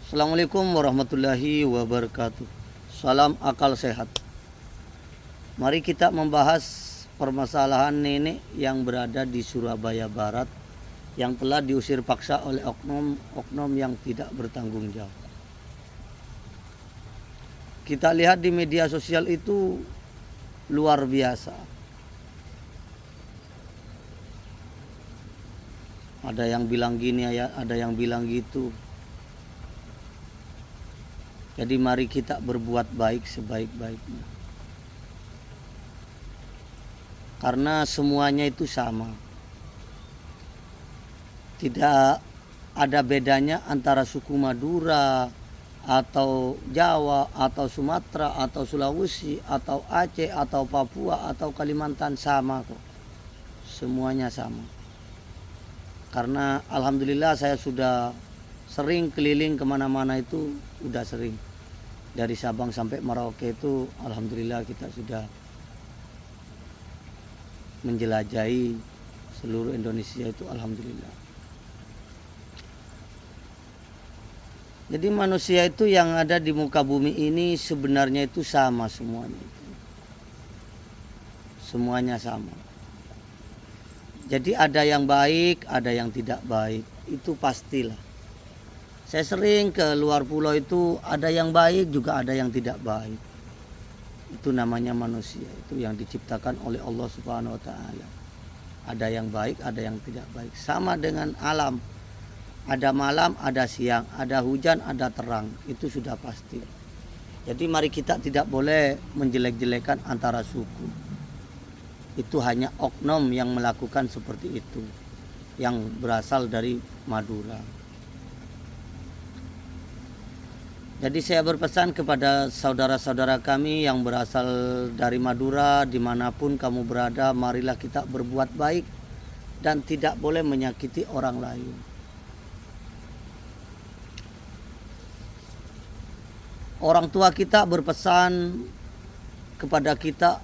Assalamualaikum warahmatullahi wabarakatuh. Salam akal sehat. Mari kita membahas permasalahan nenek yang berada di Surabaya Barat yang telah diusir paksa oleh oknum yang tidak bertanggung jawab. Kita lihat di media sosial itu luar biasa. Ada yang bilang gini, ada yang bilang gitu. Jadi mari kita berbuat baik sebaik-baiknya. Karena semuanya itu sama. Tidak ada bedanya antara suku Madura atau Jawa atau Sumatera atau Sulawesi atau Aceh atau Papua atau Kalimantan, sama kok. Semuanya sama. Karena alhamdulillah saya sudah sering keliling kemana-mana, itu udah sering. Dari Sabang sampai Merauke itu alhamdulillah kita sudah menjelajahi seluruh Indonesia itu, alhamdulillah. Jadi manusia itu yang ada di muka bumi ini sebenarnya itu sama semuanya. Semuanya sama. Jadi ada yang baik, ada yang tidak baik, itu pastilah. Saya sering ke luar pulau itu, ada yang baik juga ada yang tidak baik. Itu namanya manusia, itu yang diciptakan oleh Allah Subhanahu wa taala. Ada yang baik, ada yang tidak baik. Sama dengan alam. Ada malam, ada siang, ada hujan, ada terang. Itu sudah pasti. Jadi mari kita tidak boleh menjelek-jelekan antara suku. Itu hanya oknum yang melakukan seperti itu, yang berasal dari Madura. Jadi saya berpesan kepada saudara-saudara kami yang berasal dari Madura, dimanapun kamu berada, marilah kita berbuat baik dan tidak boleh menyakiti orang lain. Orang tua kita berpesan kepada kita,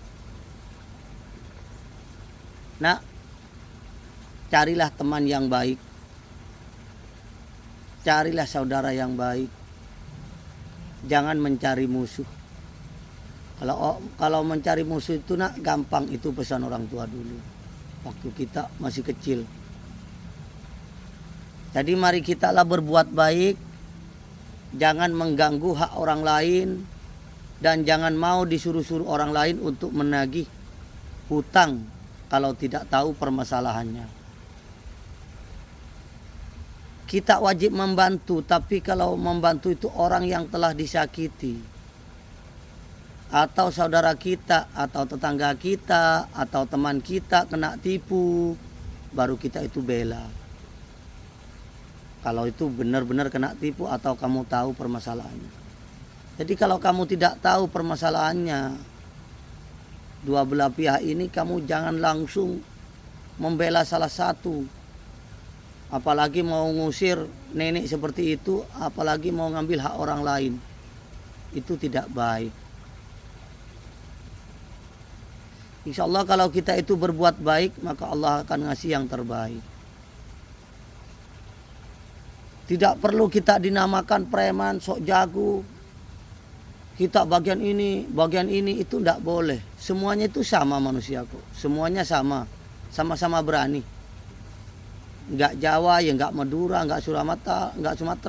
nak, carilah teman yang baik, carilah saudara yang baik. Jangan mencari musuh. Kalau mencari musuh itu nak gampang, itu pesan orang tua dulu waktu kita masih kecil. Jadi mari kita lah berbuat baik, jangan mengganggu hak orang lain, dan jangan mau disuruh-suruh orang lain untuk menagih hutang kalau tidak tahu permasalahannya. Kita wajib membantu, tapi kalau membantu itu orang yang telah disakiti, atau saudara kita, atau tetangga kita, atau teman kita kena tipu, baru kita itu bela. Kalau itu benar-benar kena tipu atau kamu tahu permasalahannya. Jadi kalau kamu tidak tahu permasalahannya, dua belah pihak ini, kamu jangan langsung membela salah satu. Apalagi mau ngusir nenek seperti itu, apalagi mau ngambil hak orang lain. Itu tidak baik. Insya Allah kalau kita itu berbuat baik, maka Allah akan ngasih yang terbaik. Tidak perlu kita dinamakan preman, sok jago. Kita bagian ini, itu tidak boleh. Semuanya itu sama manusia kok. Semuanya sama. Sama-sama berani. Enggak Jawa, ya enggak Madura, enggak Sumatera,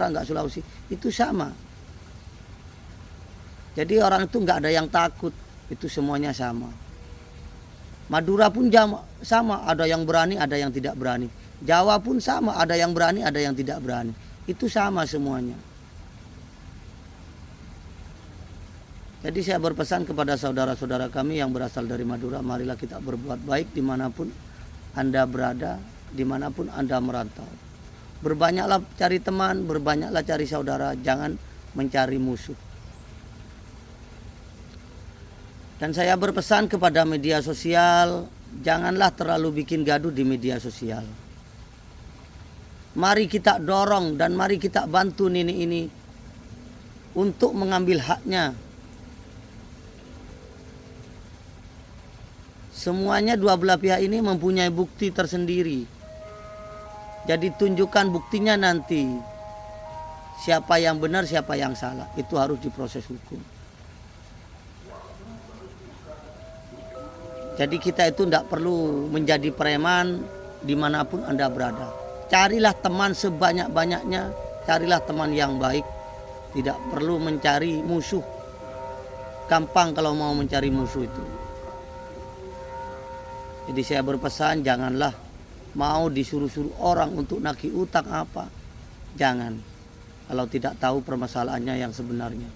enggak Sulawesi. Itu sama. Jadi orang itu enggak ada yang takut. Itu semuanya sama. Madura pun sama, ada yang berani, ada yang tidak berani. Jawa pun sama, ada yang berani, ada yang tidak berani. Itu sama semuanya. Jadi saya berpesan kepada saudara-saudara kami yang berasal dari Madura, marilah kita berbuat baik dimanapun Anda berada, dimanapun Anda merantau. Berbanyaklah cari teman, berbanyaklah cari saudara, jangan mencari musuh. Dan saya berpesan kepada media sosial, janganlah terlalu bikin gaduh di media sosial. Mari kita dorong dan mari kita bantu nenek ini untuk mengambil haknya. Semuanya dua belah pihak ini mempunyai bukti tersendiri. Jadi tunjukkan buktinya nanti. siapa yang benar, siapa yang salah. Itu harus diproses hukum. Jadi kita itu tidak perlu menjadi preman dimanapun Anda berada. Carilah teman sebanyak-banyaknya, carilah teman yang baik. Tidak perlu mencari musuh. Gampang kalau mau mencari musuh itu. Jadi saya berpesan, janganlah mau disuruh-suruh orang untuk nagih utang apa. Jangan. Kalau tidak tahu permasalahannya yang sebenarnya.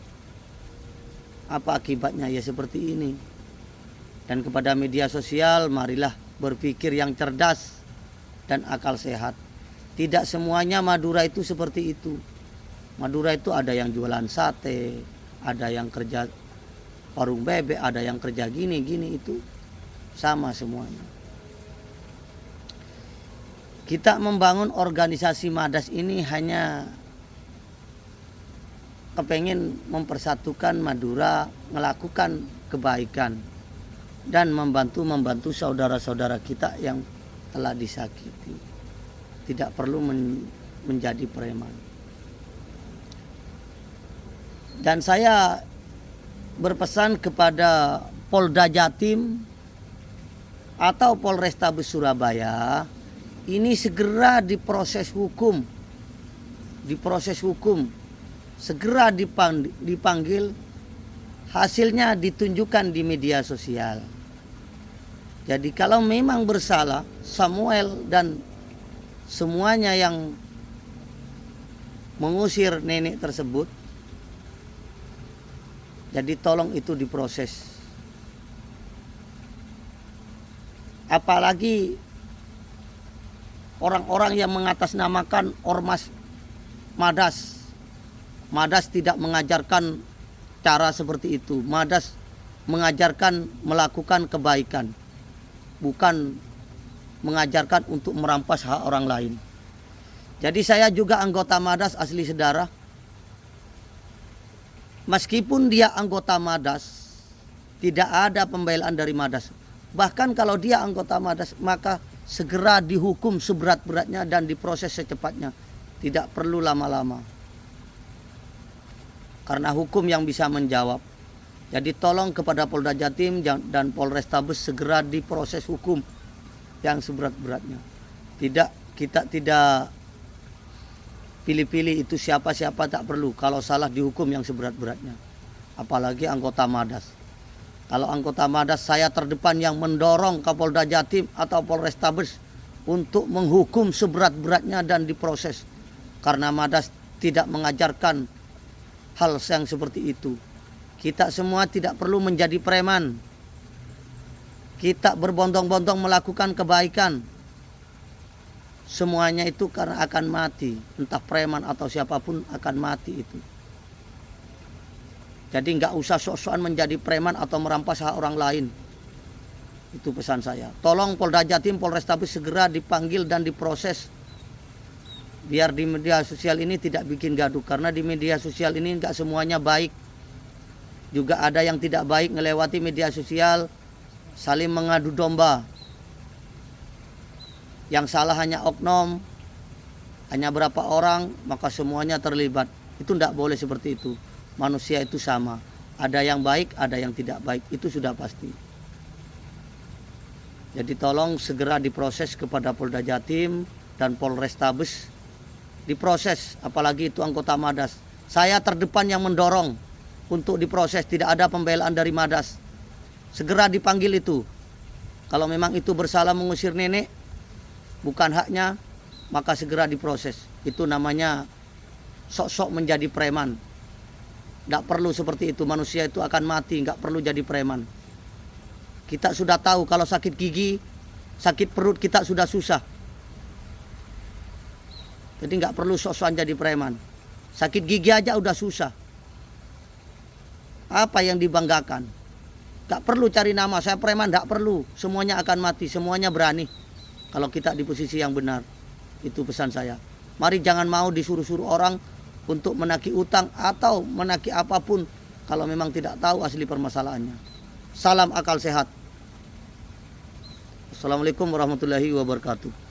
Apa akibatnya? Ya seperti ini. Dan kepada media sosial, marilah berpikir yang cerdas dan akal sehat. Tidak semuanya Madura itu seperti itu. Madura itu ada yang jualan sate, ada yang kerja warung bebek, ada yang kerja gini-gini, itu sama semuanya. Kita membangun organisasi Madas ini hanya kepengen mempersatukan Madura, melakukan kebaikan dan membantu saudara-saudara kita yang telah disakiti. Tidak perlu menjadi preman. Dan saya berpesan kepada Polda Jatim atau Polrestabes Surabaya, ini segera diproses hukum. Segera dipanggil, hasilnya ditunjukkan di media sosial. Jadi kalau memang bersalah Samuel dan semuanya yang mengusir nenek tersebut, jadi tolong itu diproses. Apalagi orang-orang yang mengatasnamakan ormas Madas. Madas tidak mengajarkan cara seperti itu. Madas mengajarkan melakukan kebaikan, bukan mengajarkan untuk merampas hak orang lain. Jadi saya juga anggota Madas asli Sedara. Meskipun dia anggota Madas, tidak ada pembelaan dari Madas. Bahkan kalau dia anggota Madas, maka segera dihukum seberat-beratnya dan diproses secepatnya. Tidak perlu lama-lama. Karena hukum yang bisa menjawab. Jadi tolong kepada Polda Jatim dan Polrestabes segera diproses hukum yang seberat-beratnya. Kita tidak pilih-pilih itu siapa-siapa, tak perlu. Kalau salah dihukum yang seberat-beratnya. Apalagi anggota Madas. Kalau anggota Madas, saya terdepan yang mendorong Kapolda Jatim atau Polrestabes untuk menghukum seberat-beratnya dan diproses. Karena Madas tidak mengajarkan hal yang seperti itu. Kita semua tidak perlu menjadi preman. Kita berbondong-bondong melakukan kebaikan. Semuanya itu karena akan mati. Entah preman atau siapapun akan mati itu. Jadi nggak usah sok-sokan menjadi preman atau merampas hak orang lain. Itu pesan saya. Tolong Polda Jatim, Polrestabes segera dipanggil dan diproses. Biar di media sosial ini tidak bikin gaduh. Karena di media sosial ini nggak semuanya baik. Juga ada yang tidak baik ngelewati media sosial, saling mengadu domba. Yang salah hanya oknum, hanya berapa orang, maka semuanya terlibat. Itu tidak boleh seperti itu. Manusia itu sama. Ada yang baik, ada yang tidak baik. Itu sudah pasti. Jadi tolong segera diproses kepada Polda Jatim dan Polrestabes. Diproses, apalagi itu anggota Madas. Saya terdepan yang mendorong untuk diproses. Tidak ada pembelaan dari Madas. Segera dipanggil itu. Kalau memang itu bersalah mengusir nenek, bukan haknya, maka segera diproses. Itu namanya sok-sok menjadi preman. Tidak perlu seperti itu. Manusia itu akan mati. Nggak perlu jadi preman. Kita sudah tahu kalau sakit gigi, sakit perut kita sudah susah. Jadi nggak perlu sok-sokan jadi preman. Sakit gigi aja udah susah. Apa yang dibanggakan? Nggak perlu cari nama. Saya preman, nggak perlu. Semuanya akan mati. Semuanya berani. Kalau kita di posisi yang benar. Itu pesan saya. Mari jangan mau disuruh-suruh orang untuk menagih utang atau menagih apapun kalau memang tidak tahu asli permasalahannya. Salam akal sehat. Assalamualaikum warahmatullahi wabarakatuh.